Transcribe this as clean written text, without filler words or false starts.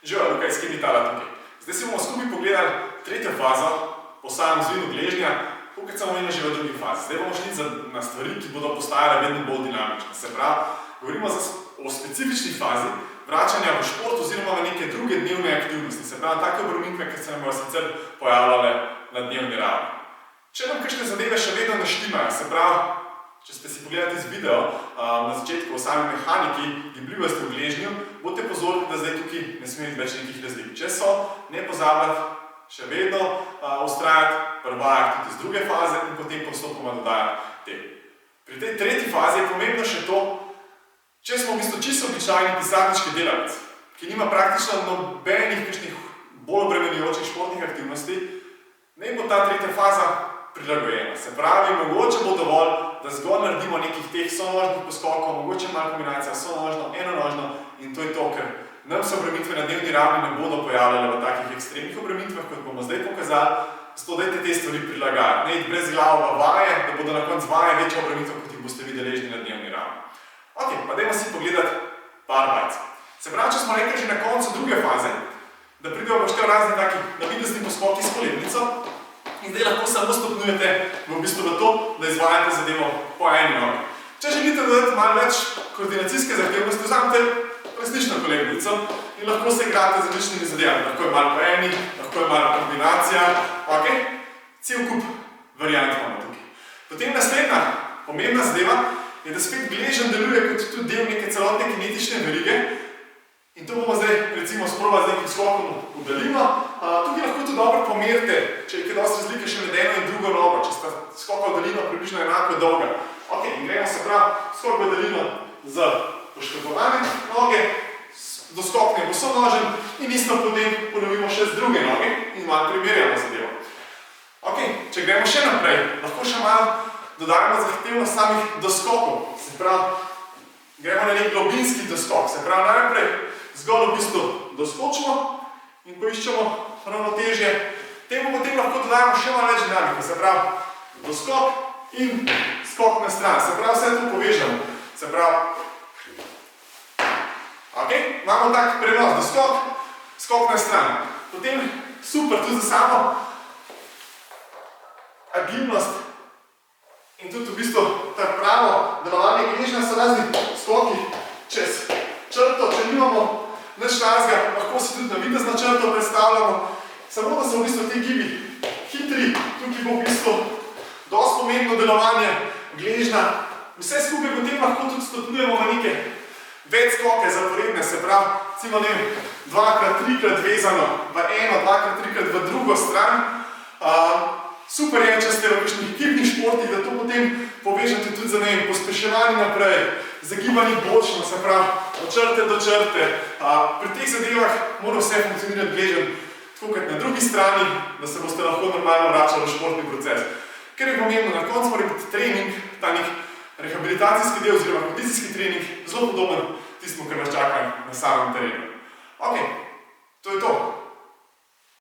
Živijo, Luka iz Kemitala tukaj. Zdaj si bomo skupaj pogledali tretjo fazo po samem zvinu gležnja, kot sem omenil že v drugi fazi. Zdaj bomo šli na stvari, ki bodo postajale vedno bolj dinamične. Se pravi, govorimo o specifični fazi vračanja v šport oziroma v neke druge dnevne aktivnosti. Se pravi, take obremenitve, ki se nam bodo sicer pojavljale na dnevni ravni. Če nam kakšne zadeve še vedno ne štimajo, se pravi, če ste si pogledali iz video na začetku o sami mehaniki gibljivosti v gležnju, boste pozorni, da zdaj tukaj ne sme biti več nekih razlik. Če so, ne pozabljati še vedno vztrajati, prvajati tudi iz druge faze in potem postopoma dodajati te. Pri tej tretji fazi je pomembno še to, če smo v bistvu čisto običajni pisarniški delavec, ki nima praktično nobenih kakšnih bolj obremenjujočih športnih aktivnosti, ne bo ta tretja faza prilagojena. Se pravi, mogoče bo dovolj, da zgolj naredimo nekih teh sonožnih poskokov, mogoče malo kombinacija sonožno, enonožno in to je to, ker nam se obremenitve na dnevni ravni ne bodo pojavljale v takih ekstremnih obremenitvah, kot bomo zdaj pokazali, zato dajte te stvari prilagajati. Ne iti brez glave vaje, da bodo na koncu vaje večja obremenitev, kot jih boste vi deležni na dnevni ravni. Ok, pa dajmo si pogledati par vajc. Se pravi, če smo rekli že na koncu druge faze, da pridejo poštev razni taki navidezni poskoki s kolebnico, in zdaj lahko samo stopnjujete v bistvu v to, da izvajate zadevo po eni nogi. Če želite dodati malo več koordinacijske zahtevnosti, vzamete resnično kolebnico in lahko se igrate z različnimi zadevami. Lahko je malo po eni, lahko je malo kombinacija, ok? Cel kup variant imamo tukaj. Potem naslednja pomembna zadeva je, da spet gležen deluje kot tudi del neke celotne kinetične verige. In to bomo zdaj recimo sprobali z nekim skokom v daljino. Tukaj lahko tudi dobro pomerite, če je kaj dosti razlike še med eno in drugo nogo, če sta skoka v daljino približno enako dolga. Ok, in gremo se pravi skok v daljino z poškodovane noge, doskok ne bo sonožen in isto potem ponovimo še z druge noge in malo primerjamo zadevo. Ok, če gremo še naprej, lahko še malo dodajamo zahtevnost samih doskokov. Se pravi, gremo na nek globinski doskok. Se pravi, najprej zgolj v bistvu doskočimo in poiščemo ravnotežje. Temu potem lahko dodajamo še malo več dinamike. Se pravi, doskok in skok na stran. Se pravi, vse to povežemo. Se pravi, ok, imamo tak prenos, doskok, skok na stran. Potem super tudi za samo agilnost in tudi v bistvu ta pravo delovanje gležnja so razni skoki čez črto, če nimamo nič takega, lahko si tudi navidezno črto predstavljamo, samo da so v bistvu ti gibi hitri, tukaj bo v bistvu dosti pomembno delovanje gležnja. Vse skupaj potem lahko tudi stopnjujemo v neke več skoke zaporedne, se pravi, recimo ne vem, 2x3x vezano v eno, 2x3x v drugo stran. Super je, če ste v kakšnih ekipnih športih, da to potem povežete tudi za pospeševanje naprej, zagibanje bočno, se pravi, od črte do črte. Pri teh zadevah mora vse funkcionirati gležen, tako kot na drugi strani, da se boste lahko normalno vračali v športni proces. Ker je pomembno, na koncu mora biti trening, ta nek rehabilitacijski del oziroma kondicijski trening, zelo podoben tistemu, kar nas čaka na samem terenu. Ok, to je to.